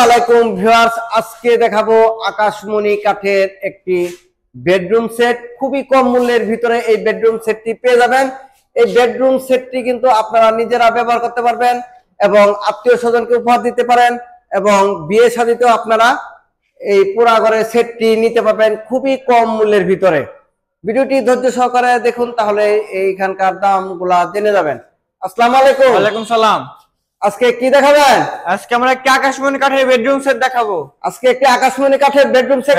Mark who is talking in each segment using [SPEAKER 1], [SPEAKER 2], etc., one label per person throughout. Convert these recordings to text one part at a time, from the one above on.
[SPEAKER 1] আলাইকুম ভিউয়ার্স, আজকে দেখাবো আকাশমণি কাঠের একটি বেডরুম সেট। খুবই কম মূল্যের ভিতরে এই বেডরুম সেটটি পেয়ে যাবেন। এই বেডরুম সেটটি কিন্তু আপনারা নিজেরা ব্যবহার করতে পারবেন এবং আত্মীয় স্বজনকে উপহার দিতে পারেন এবং বিয়ে শাদীতেও আপনারা এই পুরা ঘরের সেটটি নিতে পারবেন খুবই কম মূল্যের ভিতরে। ভিডিওটি ধৈর্য সহকারে দেখুন, তাহলে এইখানকার দামগুলা জেনে যাবেন। আসসালামু আলাইকুম।
[SPEAKER 2] ওয়ালাইকুম সালাম।
[SPEAKER 1] আজকে কি দেখাবেন?
[SPEAKER 2] আজকে আমরা একটা আকাশমণি কাঠের বেডরুম সেট দেখাবো।
[SPEAKER 1] আজকে একটা আকাশমণি কাঠের বেডরুম সেট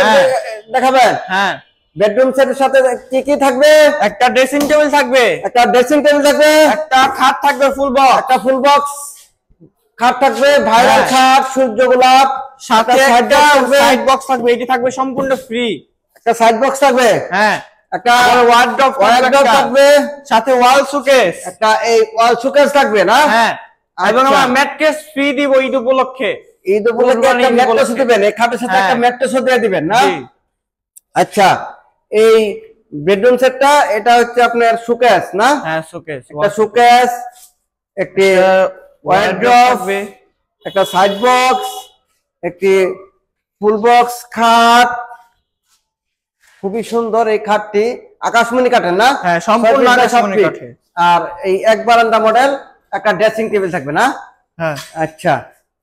[SPEAKER 1] দেখাবেন।
[SPEAKER 2] হ্যাঁ,
[SPEAKER 1] বেডরুম সেটের সাথে কি কি থাকবে?
[SPEAKER 2] একটা ড্রেসিং টেবিল থাকবে,
[SPEAKER 1] একটা ড্রেসিং টেবিল থাকবে,
[SPEAKER 2] একটা খাট থাকবে ফুল বক্স,
[SPEAKER 1] একটা ফুল বক্স খাট থাকবে, ভাইরাল খাট, সূর্য গোলাপ,
[SPEAKER 2] সাথে একটা সাইড বক্স থাকবে। এটি থাকবে সম্পূর্ণ ফ্রি। একটা
[SPEAKER 1] সাইড বক্স থাকবে,
[SPEAKER 2] হ্যাঁ,
[SPEAKER 1] একটা
[SPEAKER 2] ওয়ার্ডরোব
[SPEAKER 1] থাকবে,
[SPEAKER 2] সাথে ওয়াল শোকেস,
[SPEAKER 1] একটা এই ওয়াল শোকেস থাকবে না?
[SPEAKER 2] হ্যাঁ, এবং আমরা ম্যাট্রেস ফ্রি দিব ঈদ উপলক্ষে।
[SPEAKER 1] ঈদ উপলক্ষে একটা ম্যাট্রেস দিবেন, এই খাটের সাথে একটা ম্যাট্রেসও দিয়ে দিবেন না? আচ্ছা, এই বেডরুম সেটটা এটা হচ্ছে আপনার শোকেস না?
[SPEAKER 2] হ্যাঁ, শোকেস,
[SPEAKER 1] একটা শোকেস, একটি ওয়ার্ডরোব, একটা সাইড বক্স, একটি ফুল বক্স খাট। খুবই সুন্দর এই খাটটি, আকাশমণি কাঠের না?
[SPEAKER 2] হ্যাঁ, সম্পূর্ণ আকাশমণি কাঠের।
[SPEAKER 1] আর এই এক বারান্দা মডেল একটা ড্রেসিং টেবিল থাকবে না?
[SPEAKER 2] হ্যাঁ।
[SPEAKER 1] আচ্ছা,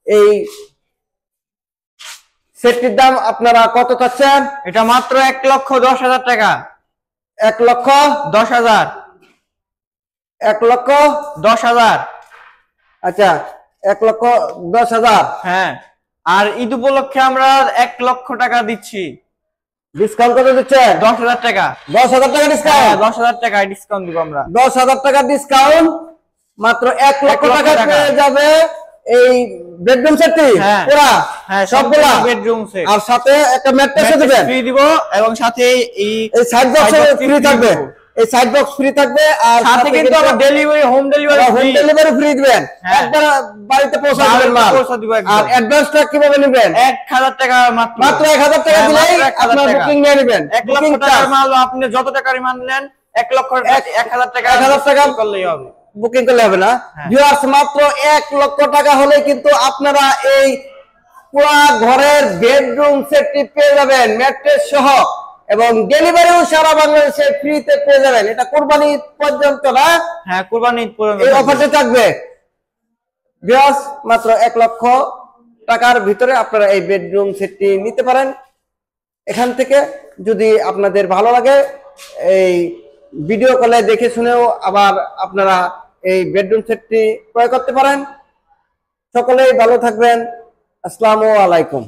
[SPEAKER 1] এই সেটটির দাম আপনারা কত চাচ্ছেন?
[SPEAKER 2] এটা মাত্র 1,10,000 টাকা।
[SPEAKER 1] 1,10,000। 1,10,000। আচ্ছা, 1,10,000।
[SPEAKER 2] হ্যাঁ, আর ঈদ উপলক্ষে আমরা 1 লক্ষ টাকা দিচ্ছি।
[SPEAKER 1] ডিসকাউন্ট কত দিচ্ছেন?
[SPEAKER 2] 10,000 টাকা।
[SPEAKER 1] 10,000 টাকা ডিসকাউন্ট?
[SPEAKER 2] 10,000 টাকা ডিসকাউন্ট দিব আমরা।
[SPEAKER 1] 10,000 টাকা ডিসকাউন্ট, মাত্র 1 লক্ষ টাকা পেয়ে যাবে এই বেডরুম সেটটি পুরো।
[SPEAKER 2] হ্যাঁ, সবগুলা বেডরুম সেট।
[SPEAKER 1] আর সাথে একটা ম্যাট্রেসও দিবেন
[SPEAKER 2] ফ্রি দিব এবং সাথে এই
[SPEAKER 1] সাইড বক্স ফ্রি থাকবে। এই সাইড বক্স ফ্রি থাকবে আর
[SPEAKER 2] সাথে কিন্তু আমরা ডেলিভারি হোম ডেলিভারি
[SPEAKER 1] ফ্রি দিবেন। একবার বাড়িতে পৌঁছে দিবেন মাল। আর অ্যাডভান্সটা কিভাবে নেবেন?
[SPEAKER 2] 1,000 টাকা মাত্র।
[SPEAKER 1] 1,000 টাকা দিলেই আপনার বুকিং নিয়ে নেবেন।
[SPEAKER 2] 1 লক্ষ টাকার মাল আপনি যত টাকার মাল নেন 1,000 টাকা করলেই হবে।
[SPEAKER 1] বুকিং করলে হবে না? ভিউয়ার্স, মাত্র 1 লক্ষ টাকা হলে কিন্তু আপনারা এই পুরো ঘরের বেডরুম সেটটি পেয়ে যাবেন ম্যাট্রেস সহ, এবং ডেলিভারিও সারা বাংলাদেশে ফ্রিতে পেয়ে যাবেন। এটা কুরবানি পর্যন্ত না?
[SPEAKER 2] হ্যাঁ, কুরবানি পর্যন্ত
[SPEAKER 1] এই অফারটা থাকবে। ভিউয়ার্স, মাত্র 1 লক্ষ টাকার ভিতরে আপনারা এই বেডরুম সেটটি নিতে পারেন। এখান থেকে যদি আপনাদের ভালো লাগে এই ভিডিও কলে দেখে শুনেও আবার আপনারা এই বেডরুম সেটটি ক্রয় করতে পারেন। সকলেই ভালো থাকবেন। আসসালামু আলাইকুম।